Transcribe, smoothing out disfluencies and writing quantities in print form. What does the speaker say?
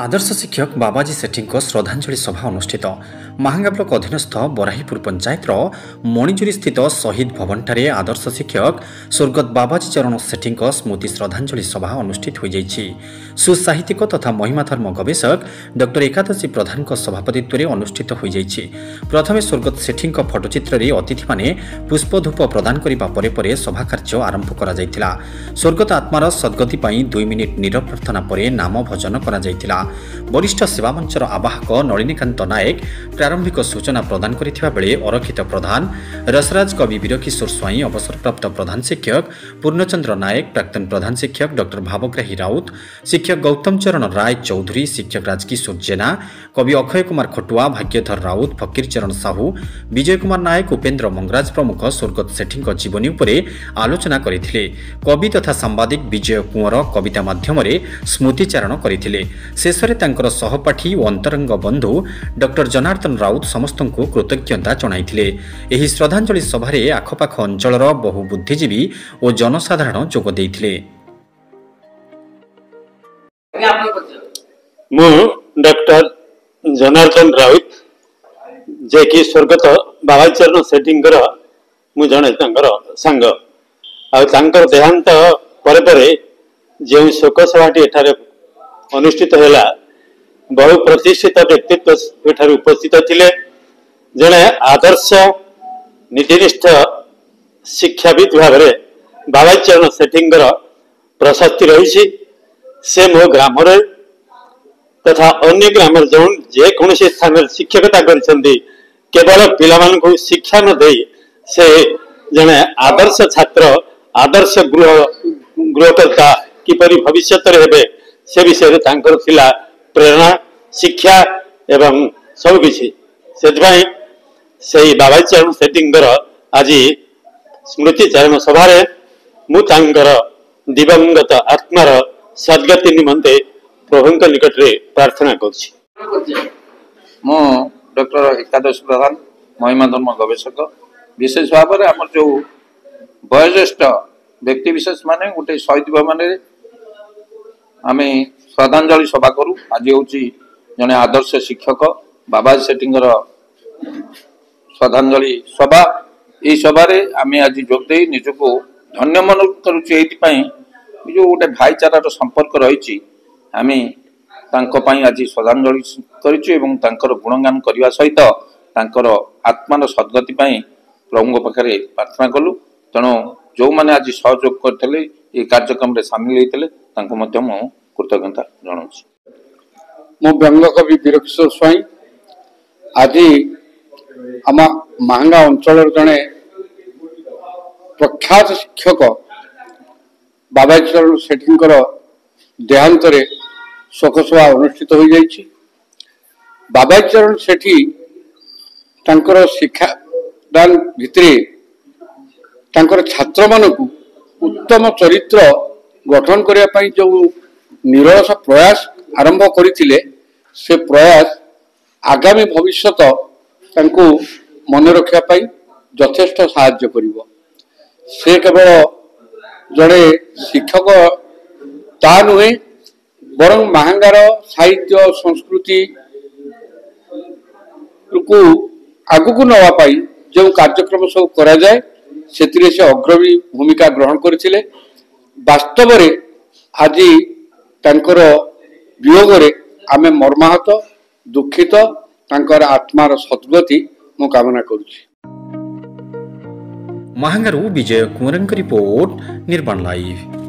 आदर्श शिक्षक बाबाजी सेठी श्रद्धांजलि सभा अनुष्ठित महांगा ब्लॉक अधीनस्थ बराहीपुर पंचायत मणिजुरी स्थित शहीद भवन ठारे आदर्श शिक्षक स्वर्गत बाबाजी चरण सेठी स्मृति श्रद्धांजलि सभा अनुष्ठित हो जाइछि। सुसाहित्यिक तथा महिमा धर्म गवेषक डॉक्टर एकादशी प्रधान सभापतित्व में अनुष्ठित हो जाइछि। प्रथमे स्वर्गत सेठी फटोचित्र रे अतिथि माने पुष्पधूप प्रदान करिबा परे परे सभा कार्य आरंभ करा जाइतिला। स्वर्गत आत्मार सद्गति पई 2 मिनिट नीरव प्रार्थना परे नाम भजन करा जाइतिला। वरिष्ठ सेवा मंचर आवाहक नलिनीकांत नायक प्रारंभिक सूचना प्रदान करथिबा बेले अरखित प्रधान रसराज कवि वीरकिशोर स्वाई अवसरप्राप्त प्रधान शिक्षक पूर्णचंद्र नायक प्राक्तन प्रधान शिक्षक डॉक्टर भावग्राही राउत शिक्षक गौतम चरण राय चौधरी शिक्षक राजकिशोर जेना कवि अक्षय कुमार खटुआ भाग्यधर राउत फकीर चरण साहू विजय कुमार नायक उपेन्द्र मंगराज प्रमुख स्वर्गत सेठी जीवनी उपरे आलोचना करथिले। कवि तथा सांबादिक विजय कुंवर कविता माध्यम स्मृतिचारण करथिले। शेषरे तांकर सहपाठी और अंतरंग बंधु डॉक्टर जनार्दन राउत समस्त को कृतज्ञता जणाइथिले। एही श्रद्धांजलि सभारे आखपाख अंचलर बहु बुद्धिजीवी और जनसाधारण जोग देइथिले। मु डॉक्टर जनार्दन राउत जे कि स्वर्गत बाबाजी चरण सेठींकर मु जणे तांकर संग आ तांकर देहांत परे परे जे शोक सभाटी एठारे अनुष्ठित होला बहु प्रतिष्ठित व्यक्तित्व एठारे उपस्थित थिले। जणे आदर्श नीतिनिष्ठ शिक्षाविद भाव में बाबाजी चरण सेठींकर प्रशस्ति रही। से मो ग्राम तथा अन्य ग्राम जो जेकोसी स्थान शिक्षकता करछंती केवल पिलामानकु शिक्षा न दे से जणे आदर्श छात्र आदर्श गृहकर्ता किपरि भविष्य हेबे से विषय तांकर थिला प्रेरणा शिक्षा एवं सब किछि। सेतभाई सेही बाबाजी चरण सेठींकर आज स्मृति चारण सभारे मु तांकर दिवंगत आत्मार सद्गति निमंते प्रभु निकट रे प्रार्थना करछि। मु डॉक्टर एकादशी प्रधान महिमा धर्म गवेषक विशेष भाव में आम जो वयोज्येष्ठ व्यक्ति विशेष माने गोटे शहीद भवन आम श्रद्धांजलि सभा करूँ। आज हूँ जड़े आदर्श शिक्षक बाबाजी सेठींकर श्रद्धांजलि सभा। ये सभारे आम आज जोगदे निजक धन्य मन करुँ। जो गोटे भाईचारार संपर्क रही आम आज श्रद्धांजलि कर गुणगान करने सहित आत्मार सद्गति प्रभु पाखे प्रार्थना कलु। तेणु जो मैंने आज सहयोग करते ये कार्यक्रम में सामिल होते कृतज्ञता जनाऊँ। मो व्यंग कवि वीरकिशोर स्वाई आज आम महांगा अंचल जड़े प्रख्यात शिक्षक बाबाजी चरण सेठींकर देहांत शोकसभा अनुष्ठित हो जाइछि। बाबाजी चरण सेठी तांकर शिक्षादान भितरे तांकर छात्र मानकु उत्तम चरित्र गठन करने पाई जो निरस प्रयास आरंभ करथिले से प्रयास आगामी भविष्यत तांको मन रखा पाई यथेष्ट सहाय्य करिवो। से केवल जड़े शिक्षक ता नुहे बरं महांगार साहित्य संस्कृति को आगु नवाई जो कार्यक्रम सब करा जाए से अग्रणी भूमिका ग्रहण करथिले। वास्तव रे आज तांकर वियोग रे आमे मर्माहत दुखित तांकर आत्मार सद्गति मो कामना करुछि। महांगारू विजय कुंवरंक रिपोर्ट निर्माण लाइव।